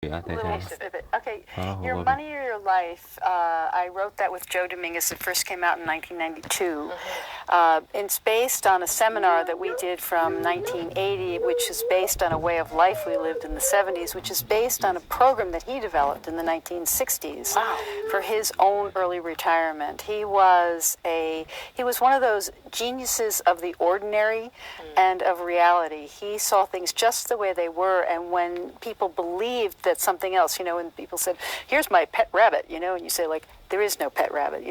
Little Little snippet. Okay, Your Money or Your Life, I wrote that with Joe Dominguez. It first came out in 1992. It's based on a seminar that we did from 1980, which is based on a way of life we lived in the 70s, which is based on a program that he developed in the 1960s for his own early retirement. He was one of those geniuses of the ordinary and of reality. He saw things just the way they were, and when people believed that something else, when people said, "Here's my pet rabbit," and you say, like, there is no pet rabbit,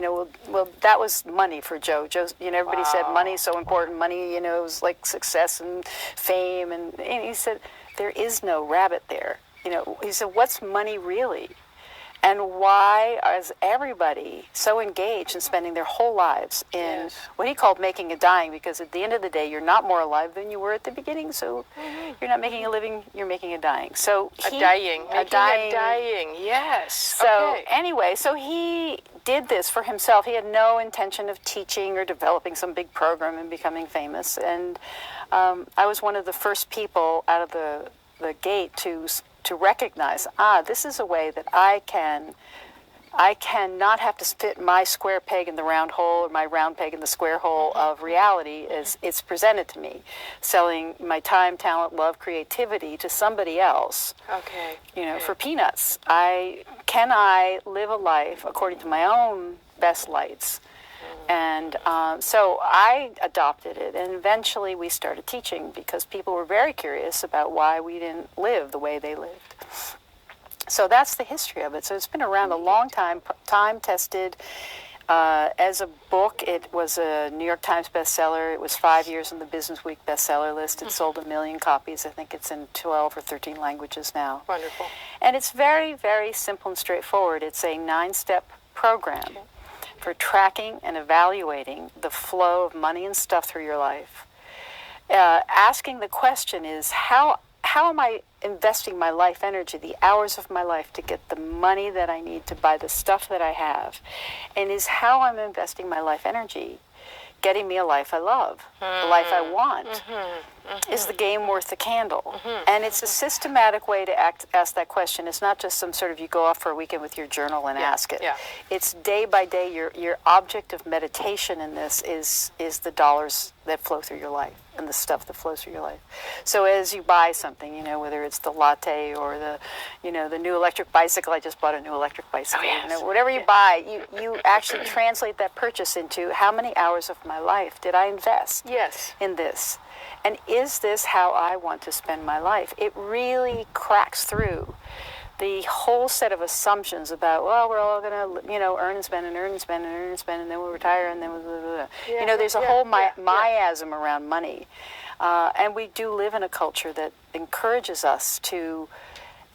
well, that was money for Joe. Everybody said money is so important. Money, was like success and fame, and he said, there is no rabbit there. He said, what's money really? And why is everybody so engaged in spending their whole lives in what he called making a dying? Because at the end of the day, you're not more alive than you were at the beginning. So you're not making a living, you're making a dying. So a dying. Yes. So anyway, so he did this for himself. He had no intention of teaching or developing some big program and becoming famous. And I was one of the first people out of the gate to recognize, this is a way that I cannot have to fit my square peg in the round hole or my round peg in the square hole of reality as it's presented to me. Selling my time, talent, love, creativity to somebody else. For peanuts. Can I live a life according to my own best lights? And so I adopted it, and eventually we started teaching because people were very curious about why we didn't live the way they lived. So that's the history of it. So it's been around a long time, time-tested. As a book, it was a New York Times bestseller. It was 5 years on the Business Week bestseller list. It sold 1 million copies. I think it's in 12 or 13 languages now. Wonderful. And it's very, very simple and straightforward. It's a 9-step program for tracking and evaluating the flow of money and stuff through your life. Asking the question is, how am I investing my life energy, the hours of my life, to get the money that I need to buy the stuff that I have? And is how I'm investing my life energy getting me a life I love, the life I want? Is the game worth the candle? And it's a systematic way to ask that question. It's not just some sort of, you go off for a weekend with your journal and ask it. It's day by day. Your object of meditation in this is the dollars that flow through your life and the stuff that flows through your life. So as you buy something, whether it's the latte or the new electric bicycle. I just bought a new electric bicycle. Whatever you buy, you actually translate that purchase into, how many hours of my life did I invest in this? And is this how I want to spend my life? It really cracks through the whole set of assumptions about, well, we're all going to, earn and spend and earn and spend and earn and spend, and then we'll retire, and then we'll, there's a whole miasm around money. And we do live in a culture that encourages us to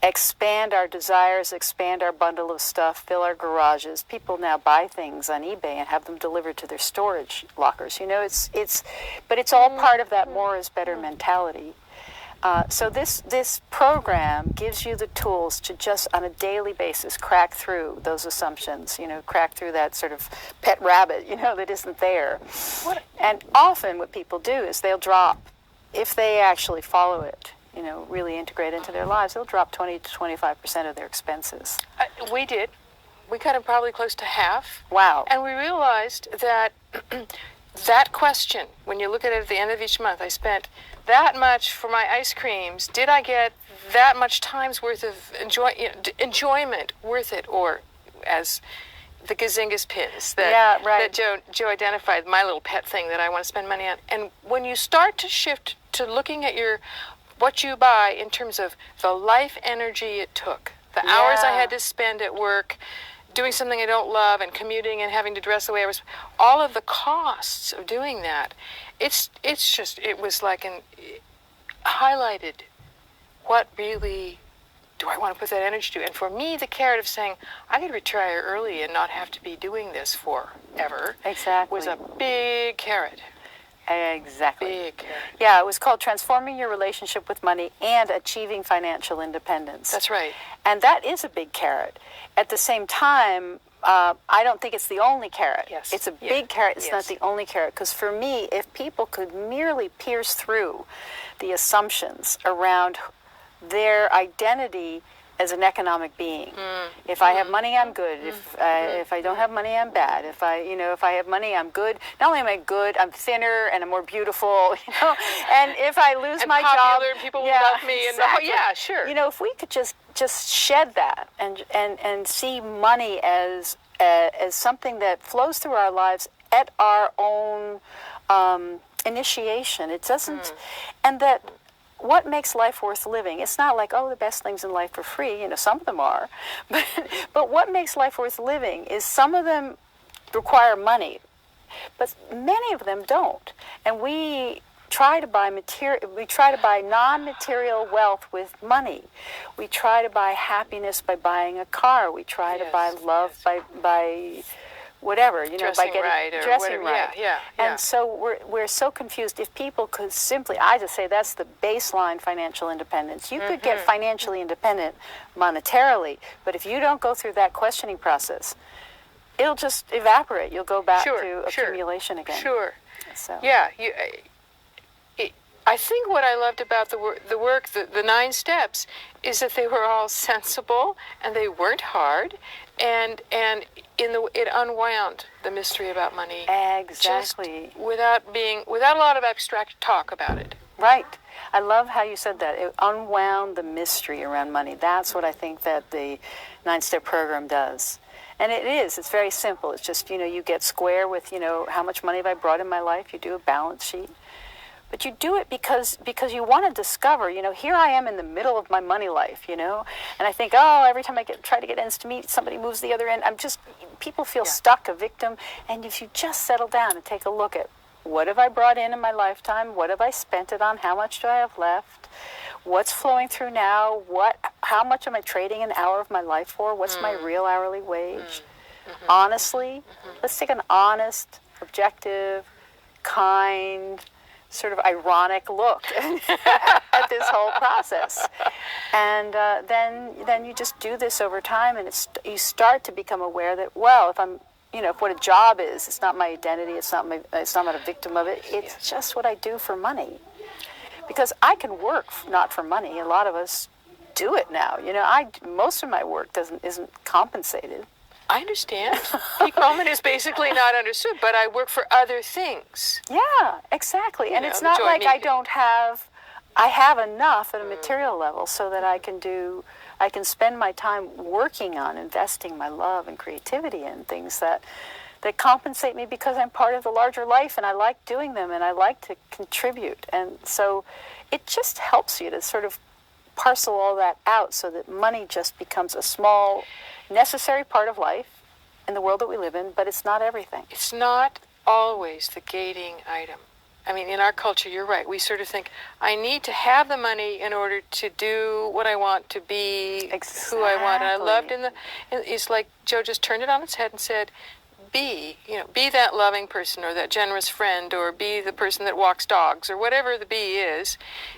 expand our desires, expand our bundle of stuff, fill our garages. People now buy things on eBay and have them delivered to their storage lockers. But it's all part of that more is better mentality. So this program gives you the tools to just on a daily basis crack through those assumptions, crack through that sort of pet rabbit, that isn't there. And often what people do is they'll drop, if they actually follow it, really integrate into their lives, they'll drop 20 to 25% of their expenses. We did. We cut it probably close to half. Wow. And we realized that that question, when you look at it at the end of each month, I spent that much for my ice creams. Did I get that much time's worth of enjoyment worth it? Or as the Gazingas pins that Joe identified, my little pet thing that I want to spend money on. And when you start to shift to looking at what you buy in terms of the life energy it took, the hours I had to spend at work doing something I don't love and commuting and having to dress the way I was, all of the costs of doing that, it was like highlighted what really do I want to put that energy to. And for me, the carrot of saying, I could retire early and not have to be doing this forever was a big carrot. Exactly. Big carrot. Yeah, it was called Transforming Your Relationship with Money and Achieving Financial Independence. That's right. And that is a big carrot. At the same time, I don't think it's the only carrot. Yes. It's a big carrot. It's not the only carrot. Because for me, if people could merely pierce through the assumptions around their identity as an economic being. If I have money, I'm good. If I don't have money, I'm bad. If I have money, I'm good. Not only am I good, I'm thinner and I'm more beautiful. And if I lose my job, and people will love me. Exactly. And sure. If we could just shed that and see money as something that flows through our lives at our own initiation. It doesn't, and that. What makes life worth living? It's not like, the best things in life are free. Some of them are. But what makes life worth living is some of them require money, but many of them don't. And we try to buy non-material wealth with money. We try to buy happiness by buying a car. We try to buy love by whatever, dressing by getting right or dressing whatever. right. Yeah. And so we're so confused. If people could simply, I just say that's the baseline financial independence. You could get financially independent monetarily, but if you don't go through that questioning process, it'll just evaporate. You'll go back to accumulation again. Sure. So. Yeah. I think what I loved about the work, the 9 steps, is that they were all sensible and they weren't hard, and it unwound the mystery about money. Exactly. Just without a lot of abstract talk about it. Right. I love how you said that. It unwound the mystery around money. That's what I think that the 9-step program does. And it is. It's very simple. It's just, you get square with, how much money have I brought in my life. You do a balance sheet. But you do it because you want to discover, here I am in the middle of my money life, and I think, every time I try to get ends to meet, somebody moves the other end. People feel stuck, a victim. And if you just settle down and take a look at what have I brought in my lifetime, what have I spent it on, how much do I have left, what's flowing through now, how much am I trading an hour of my life for, what's my real hourly wage? Honestly, let's take an honest, objective, kind, sort of ironic look at this whole process. And then you just do this over time, and you start to become aware that, if what a job is, it's not my identity, I'm not a victim of it, it's just what I do for money. Because I can work not for money. A lot of us do it now. Most of my work isn't compensated. I understand. Peak moment is basically not understood, but I work for other things. Yeah, exactly. And it's not like I have enough at a material level so that I can spend my time working on investing my love and creativity in things that compensate me because I'm part of the larger life and I like doing them and I like to contribute. And so it just helps you to sort of parcel all that out so that money just becomes a small, necessary part of life in the world that we live in, but it's not everything. It's not always the gating item. I mean, in our culture, you're right. We sort of think, I need to have the money in order to do what I want, to be who I want. And I loved it's like Joe just turned it on its head and said, be that loving person or that generous friend or be the person that walks dogs or whatever the be is,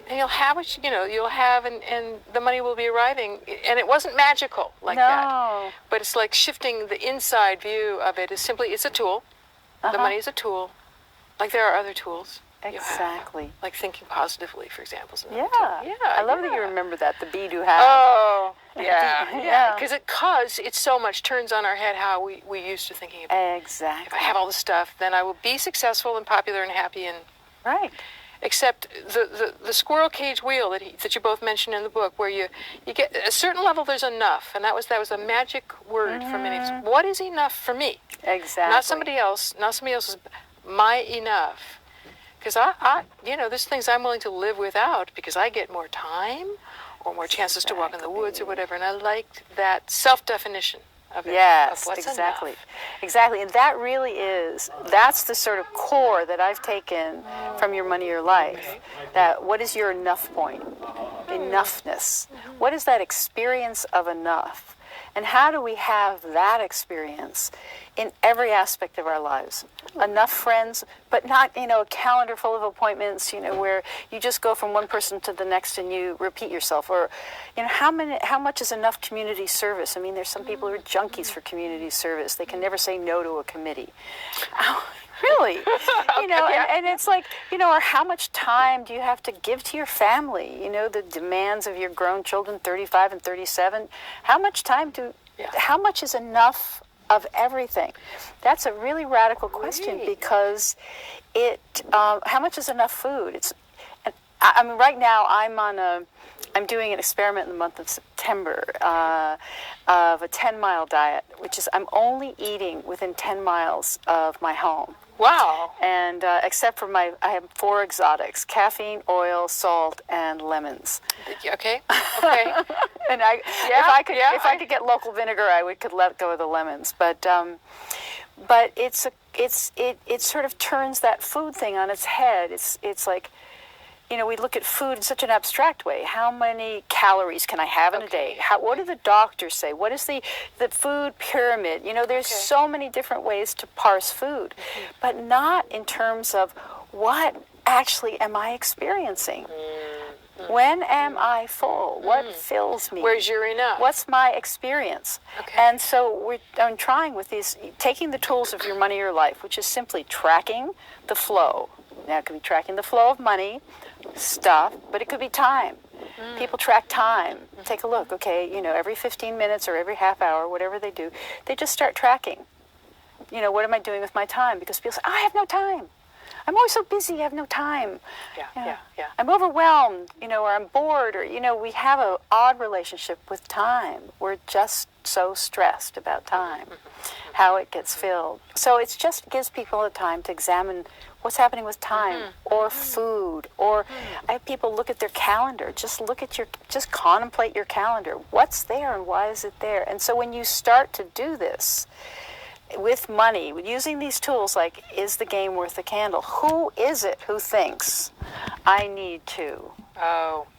and you'll have what you'll have, and the money will be arriving. And it wasn't magical like that, but it's like shifting the inside view of it. Is simply it's a tool. The money is a tool, like there are other tools. Exactly. Like thinking positively, for example. Yeah. I love that you remember that, the be do have. Oh, yeah. Because it's so much turns on our head how we used to thinking about it. Exactly. If I have all this stuff, then I will be successful and popular and happy. And right. Except the squirrel cage wheel that you both mentioned in the book, where you get a certain level, there's enough. And that was a magic word for many of us. What is enough for me? Exactly. Not somebody else, not somebody else's, my enough. Because there's things I'm willing to live without because I get more time or more chances to walk in the woods or whatever. And I liked that self-definition of it. Yes, of what's exactly. enough. Exactly. And that really that's the sort of core that I've taken from Your Money, Your Life. That what is your enough point? Enoughness. What is that experience of enough? And how do we have that experience in every aspect of our lives? Enough friends, but not, a calendar full of appointments, where you just go from one person to the next and you repeat yourself. Or, how much is enough community service? I mean, there's some people who are junkies for community service. They can never say no to a committee. Really. Yeah. And it's like, or how much time do you have to give to your family? The demands of your grown children, 35 and 37. How much time how much is enough of everything? That's a really radical question because how much is enough food? I mean, right now I'm doing an experiment in the month of September of a 10-mile diet, which is I'm only eating within 10 miles of my home. Wow. And except for I have 4 exotics: caffeine, oil, salt, and lemons. Okay. And if I could get local vinegar, I could let go of the lemons. But it sort of turns that food thing on its head. It's like, we look at food in such an abstract way. How many calories can I have in a day? What do the doctors say? What is the food pyramid? There's so many different ways to parse food, but not in terms of what actually am I experiencing? When am I full? What fills me? Where's your enough? What's my experience? And so I'm trying with these, taking the tools of your money, your life, which is simply tracking the flow. Now, it could be tracking the flow of money, stuff, but it could be time. People track time. Take a look, every 15 minutes or every half hour, whatever they do, they just start tracking. What am I doing with my time? Because people say, I have no time. I'm always so busy, I have no time. Yeah. I'm overwhelmed, or I'm bored, or, we have an odd relationship with time. We're just so stressed about time, how it gets filled. So it just gives people the time to examine what's happening with time or food, or I have people look at their calendar. Just contemplate your calendar. What's there and why is it there? And so when you start to do this with money, using these tools like, is the game worth the candle? Who is it who thinks I need to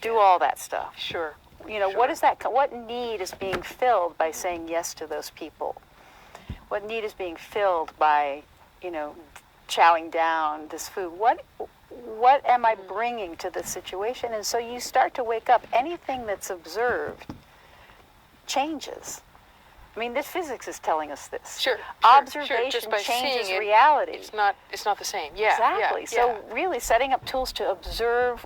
do all that stuff? Sure. What need is being filled by saying yes to those people? What need is being filled by, chowing down this food? What am I bringing to the situation? And so you start to wake up. Anything that's observed changes. I mean, this physics is telling us this. Sure. Observation Just by changes seeing reality. It's not the same. Yeah. Exactly. Yeah, So really setting up tools to observe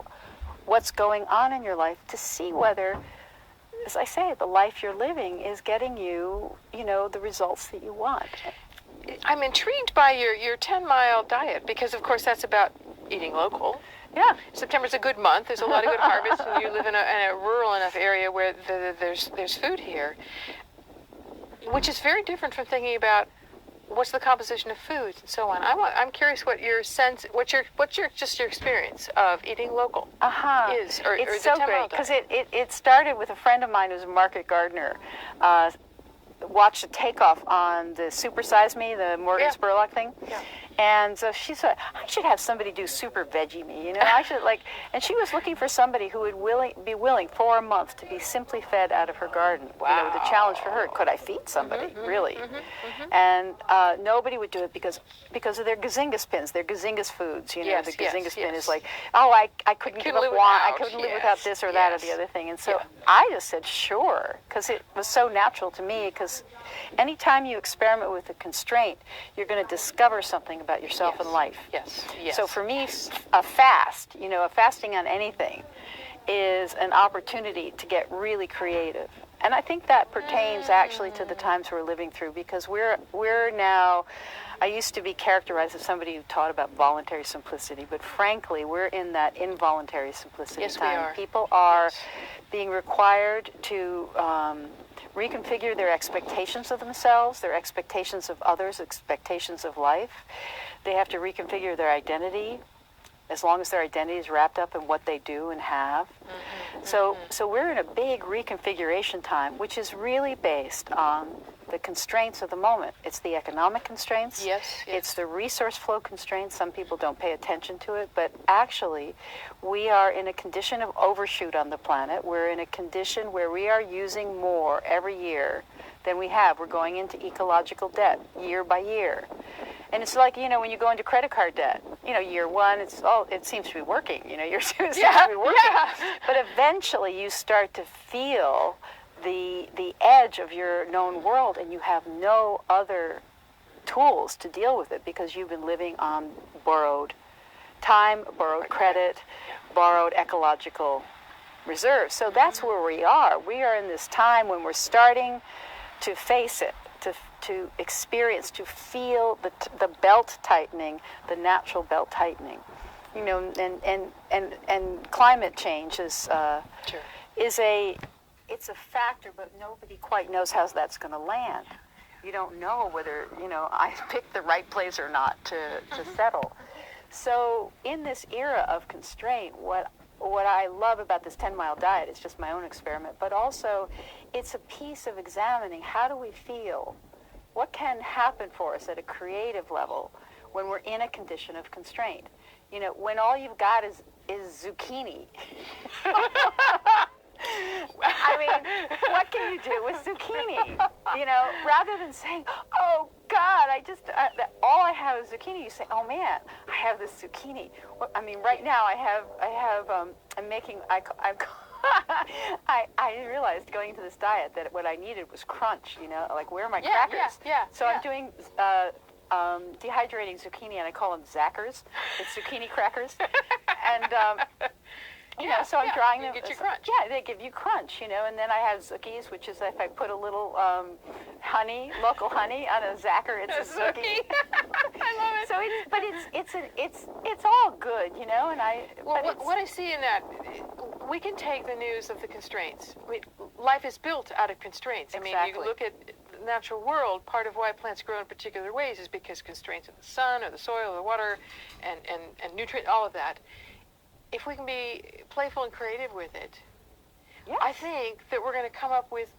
what's going on in your life, to see whether, as I say, the life you're living is getting you, the results that you want. I'm intrigued by your 10-mile diet because, of course, that's about eating local. Yeah. September's a good month. There's a lot of good harvests, and you live in a rural enough area where there's food here, which is very different from thinking about what's the composition of foods and so on. I'm curious what your experience of eating local is, or it's the so 10-mile great because diet. it started with a friend of mine who's a market gardener. Watched a takeoff on the Super Size Me, the Morgan Spurlock thing. Yeah. And so she said, I should have somebody do Super Veggie Me, I should and she was looking for somebody who would be willing for a month to be simply fed out of her garden. Wow. The challenge for her, could I feed somebody, really? And nobody would do it because of their gazingas pins, their gazingas foods, the gazingas pin is like, I couldn't give up wine, I couldn't live without this or that or the other thing. And so I just said, sure, because it was so natural to me, because anytime you experiment with a constraint, you're going to discover something about yourself and life. Yes. So for me, a fast, a fasting on anything is an opportunity to get really creative. And I think that pertains actually to the times we're living through, because we're now, I used to be characterized as somebody who taught about voluntary simplicity, but frankly, we're in that involuntary simplicity time. We are. People are being required to reconfigure their expectations of themselves, their expectations of others, expectations of life. They have to reconfigure their identity, as long as their identity is wrapped up in what they do and have. So we're in a big reconfiguration time, which is really based on the constraints of the moment. It's the economic constraints. Yes. It's the resource flow constraints. Some people don't pay attention to it, but actually we are in a condition of overshoot on the planet. We're in a condition where we are using more every year than we have. We're going into ecological debt year by year. And it's like, when you go into credit card debt, year one, it seems to be working. Year two, it seems to be working. Yeah. But eventually you start to feel the edge of your known world, and you have no other tools to deal with it because you've been living on borrowed time, borrowed credit, borrowed ecological reserves. So that's where we are. We are in this time when we're starting to face it, to experience, to feel the belt tightening, the natural belt tightening. You know, and climate change is it's a factor, but nobody quite knows how that's going to land. You don't know whether, I picked the right place or not to settle. So in this era of constraint, what I love about this 10-mile diet is just my own experiment, but also it's a piece of examining how do we feel, what can happen for us at a creative level when we're in a condition of constraint. When all you've got is zucchini. I mean, what can you do with zucchini? Rather than saying, "Oh God, all I have is zucchini," you say, "Oh man, I have this zucchini." Well, I mean, right now I'm making. I realized going into this diet that what I needed was crunch. Like where are my crackers? So I'm doing. Dehydrating zucchini, and I call them Zackers. It's zucchini crackers, and so I'm drying them. Get you crunch. Yeah, they give you crunch, and then I have Zookies, which is if I put a little local honey on a Zacker, it's a Zookie. I love it. So it's all good, and I. Well, what I see in that, we can take the news of the constraints. I mean, life is built out of constraints. Exactly. I mean, you look at the natural world, part of why plants grow in particular ways is because constraints of the sun or the soil or the water and nutrient, all of that. If we can be playful and creative with it, yes. I think that we're going to come up with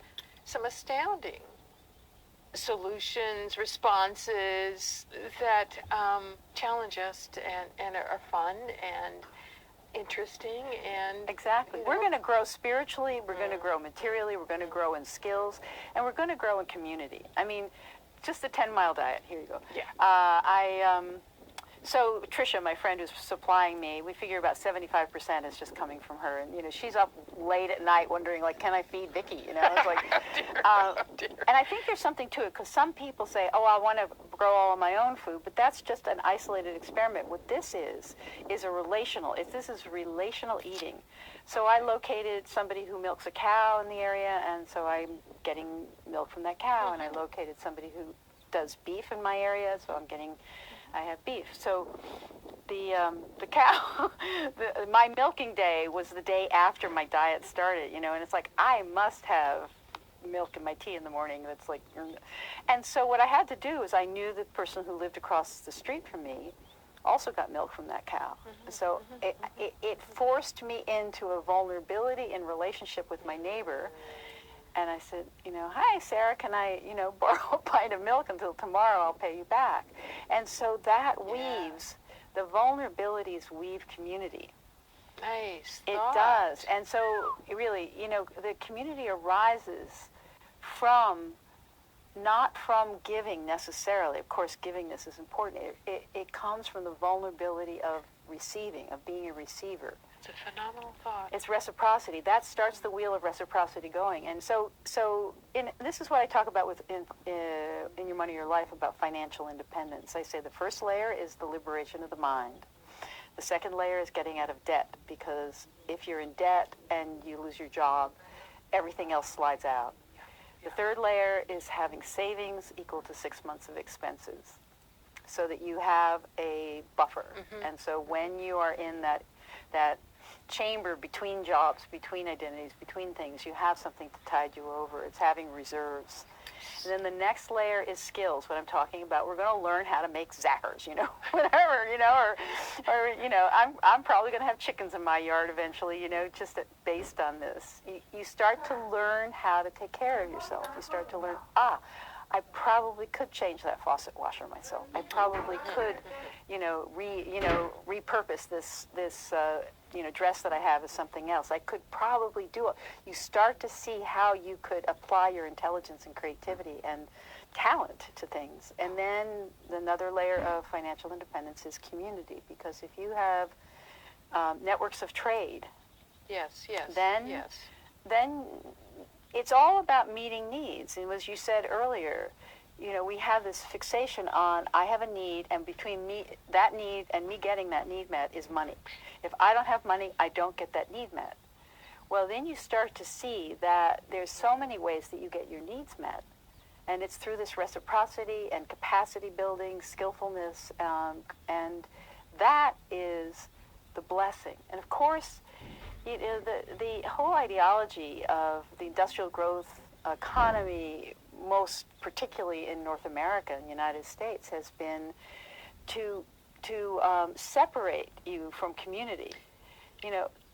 some astounding solutions, responses that challenge us and are fun and interesting and exactly. We're going to grow spiritually, we're going to grow materially, we're going to grow in skills, and we're going to grow in community. I mean, just a 10-mile diet. Here you go. Yeah. So Tricia, my friend who's supplying me, we figure about 75% is just coming from her, and she's up late at night wondering, like, can I feed Vicky? It's like, and I think there's something to it because some people say, oh, I want to grow all of my own food, but that's just an isolated experiment. What this is a relational. This is relational eating. So I located somebody who milks a cow in the area, and so I'm getting milk from that cow, and I located somebody who does beef in my area, so I have beef. So the cow, my milking day was the day after my diet started, and it's like I must have milk in my tea in the morning. That's like, and so what I had to do is I knew the person who lived across the street from me also got milk from that cow. So it forced me into a vulnerability in relationship with my neighbor. And I said, hi, Sarah, can I, borrow a pint of milk until tomorrow? I'll pay you back. And so that weaves, the vulnerabilities weave community. Nice. It does. And so really, the community arises not from giving necessarily. Of course, givingness is important. It comes from the vulnerability of receiving, of being a receiver. It's a phenomenal thought. It's reciprocity. That starts the wheel of reciprocity going. And so this is what I talk about in Your Money, Your Life about financial independence. I say the first layer is the liberation of the mind. The second layer is getting out of debt, because if you're in debt and you lose your job, everything else slides out. The third layer is having savings equal to 6 months of expenses so that you have a buffer. And so when you are in that chamber between jobs, between identities, between things, you have something to tide you over. It's having reserves. And then the next layer is skills, what I'm talking about. We're going to learn how to make Zackers, whatever, or I'm probably going to have chickens in my yard eventually, just based on this. You start to learn how to take care of yourself. You start to learn, I probably could change that faucet washer myself. I probably could, repurpose this dress that I have as something else. I could probably do it. You start to see how you could apply your intelligence and creativity and talent to things. And then another layer of financial independence is community, because if you have networks of trade, then it's all about meeting needs. And as you said earlier, we have this fixation on I have a need, and between me that need and me getting that need met is money. If I don't have money, I don't get that need met. Well, then you start to see that there's so many ways that you get your needs met, and it's through this reciprocity and capacity building, skillfulness, and that is the blessing. And of course, the whole ideology of the industrial growth economy, most particularly in North America and the United States, has been to separate you from community.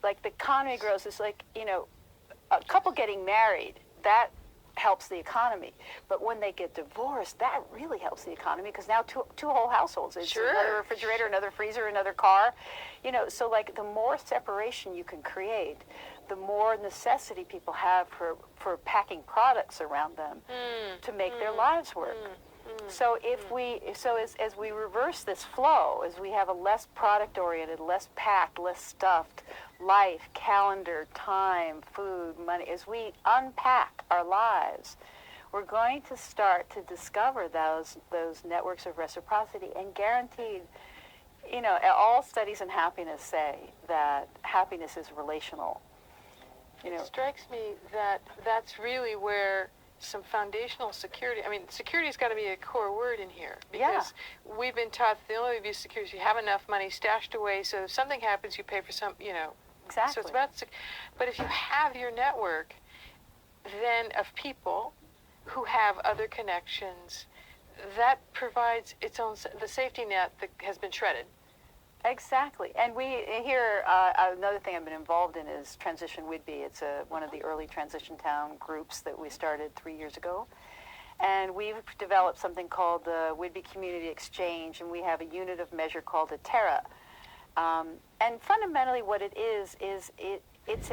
Like the economy grows, it's like, a couple getting married, that helps the economy. But when they get divorced, that really helps the economy, because now two whole households. It's Sure. another refrigerator, another freezer, another car. So like the more separation you can create, the more necessity people have for packing products around them to make their lives work. So as we reverse this flow, as we have a less product-oriented, less packed, less stuffed life, calendar, time, food, money, as we unpack our lives, we're going to start to discover those networks of reciprocity, and guaranteed, all studies in happiness say that happiness is relational. It strikes me that that's really where some foundational security. I mean, security's got to be a core word in here, because we've been taught the only way to be secure is you have enough money stashed away, so if something happens, you pay for some. Exactly. So it's about. But if you have your network, then of people who have other connections, that provides its own the safety net that has been shredded. Exactly. And we here, another thing I've been involved in is Transition Whidbey. It's one of the early transition town groups that we started 3 years ago. And we've developed something called the Whidbey Community Exchange, and we have a unit of measure called a Terra. And fundamentally what it is it's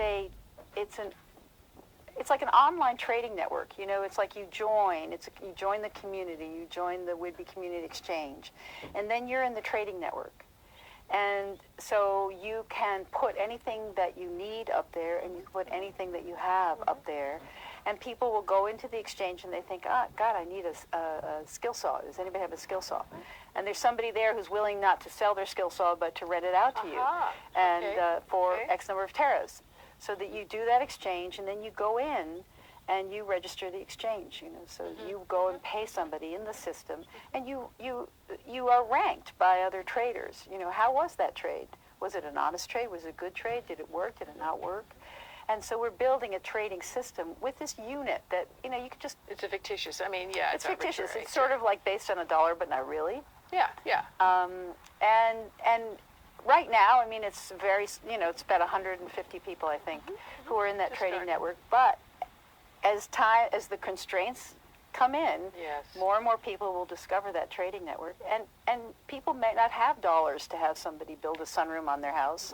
like an online trading network. It's like you join the community, you join the Whidbey Community Exchange, and then you're in the trading network. And so you can put anything that you need up there, and you can put anything that you have up there. And people will go into the exchange and they think, God, I need a skill saw. Does anybody have a skill saw? And there's somebody there who's willing not to sell their skill saw, but to rent it out to you, and for X number of terras. So that you do that exchange, and then you go in and you register the exchange. So you go and pay somebody in the system, and you are ranked by other traders. How was that trade? Was it an honest trade? Was it a good trade? Did it work? Did it not work? And so we're building a trading system with this unit that, you could just... It's a fictitious, it's fictitious. It's sort of like based on a dollar, but not really. Yeah. And right now, it's very, it's about 150 people, I think, who are in that trading network. But as the constraints come in, more and more people will discover that trading network. And people may not have dollars to have somebody build a sunroom on their house,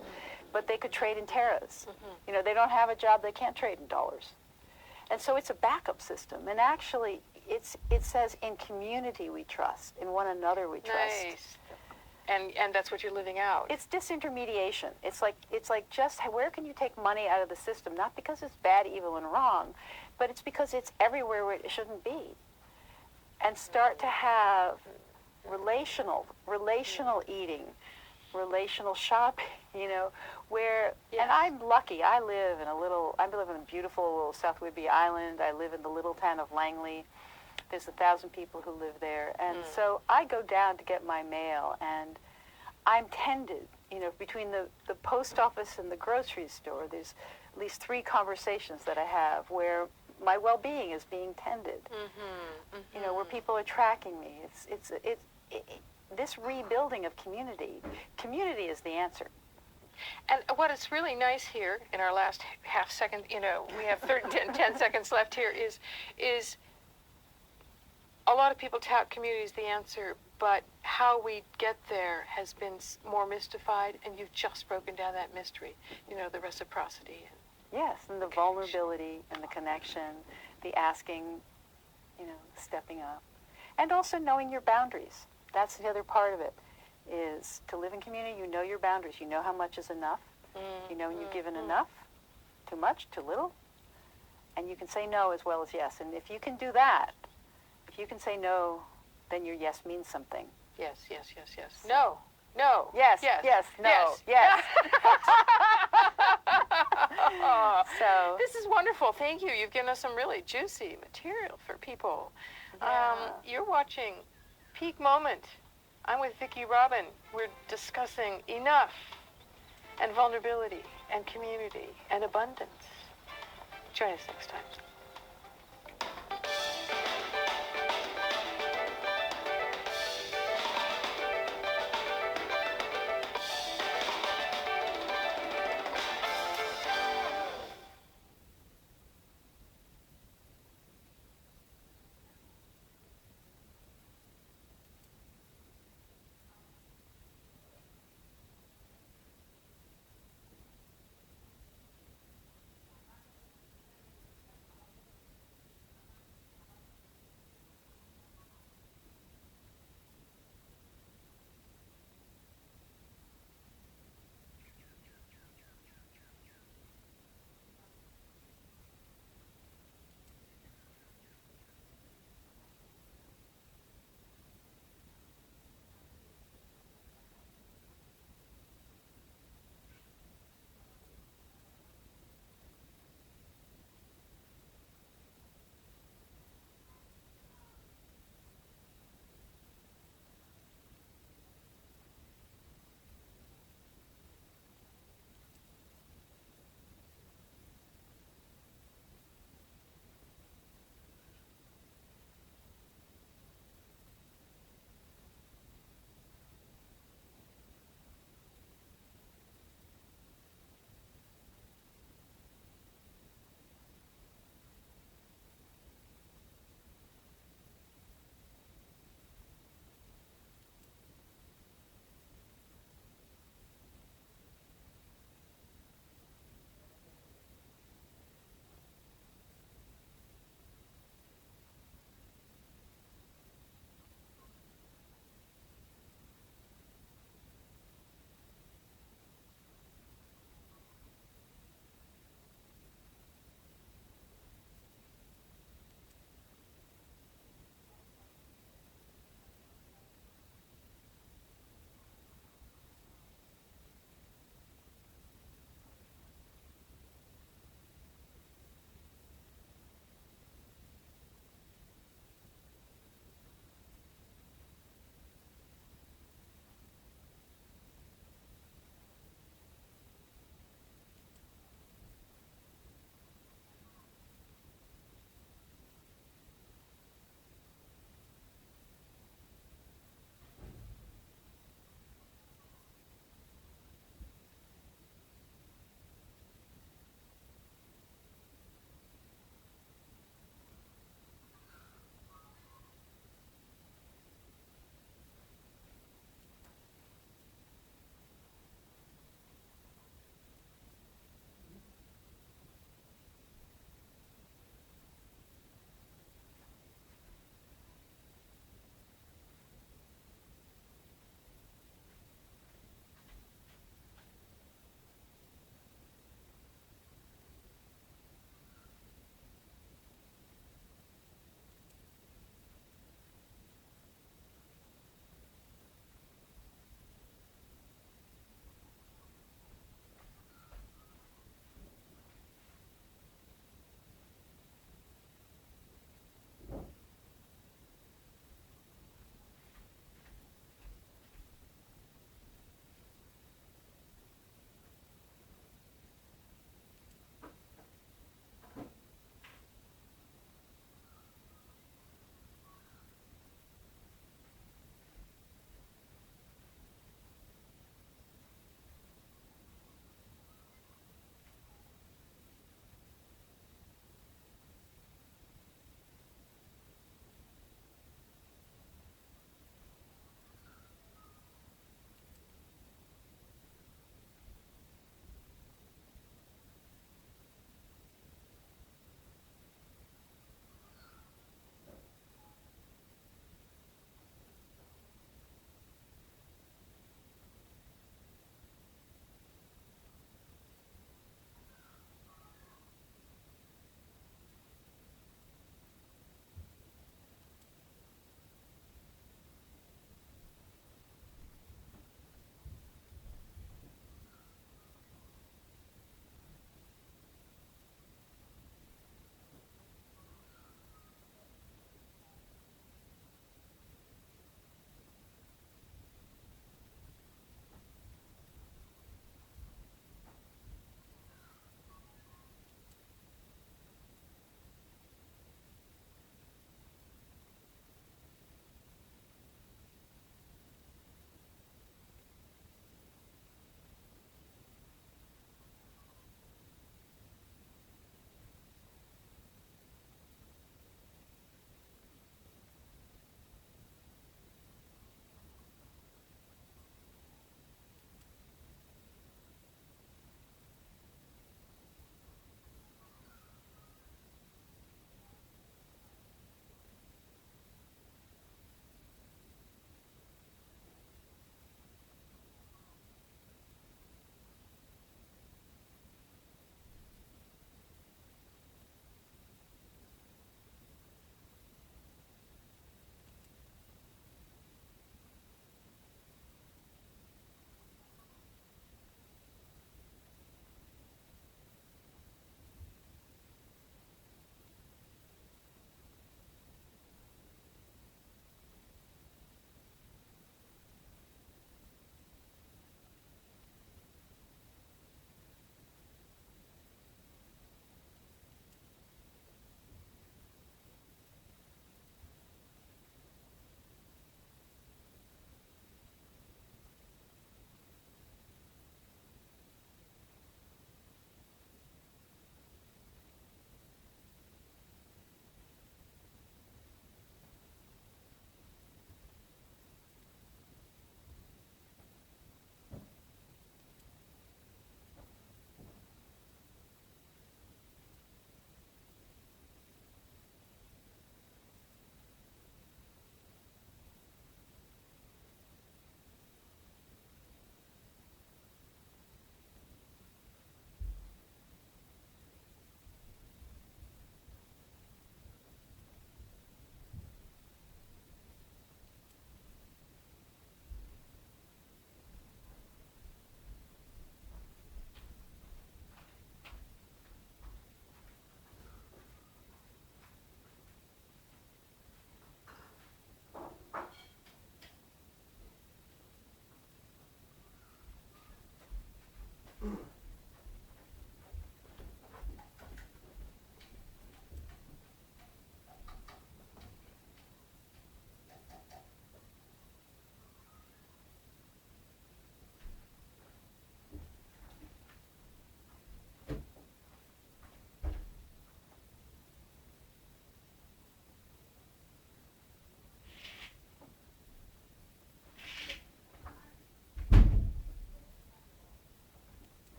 but they could trade in terras. They don't have a job, they can't trade in dollars. And so it's a backup system. And actually, it says in community we trust, in one another we trust. Nice. And that's what you're living out. It's disintermediation. It's like just where can you take money out of the system? Not because it's bad, evil, and wrong, but it's because it's everywhere where it shouldn't be. And start to have relational eating, relational shopping, where, and I'm lucky. I live in a beautiful South Whidbey Island. I live in the little town of Langley. There's 1,000 people who live there. And so I go down to get my mail, and I'm tended, between the post office and the grocery store, there's at least 3 conversations that I have where my well-being is being tended. Where people are tracking me. It's this rebuilding of community. Community is the answer. And what is really nice here in our last half second, we have 10 seconds left here, is a lot of people tout community as the answer, but how we get there has been more mystified, and you've just broken down that mystery, the reciprocity. Yes, and the vulnerability and the connection, the asking, stepping up. And also knowing your boundaries. That's the other part of it, is to live in community, you know your boundaries. You know how much is enough. You know when you've given enough, too much, too little. And you can say no as well as yes. And if you can do that, if you can say no, then your yes means something. Yes, yes, yes, yes. No, no. Yes, yes, yes, no, yes. yes. So This is wonderful. Thank you. You've given us some really juicy material for people. Yeah. You're watching Peak Moment. I'm with Vicki Robin. We're discussing enough and vulnerability and community and abundance. Join us next time.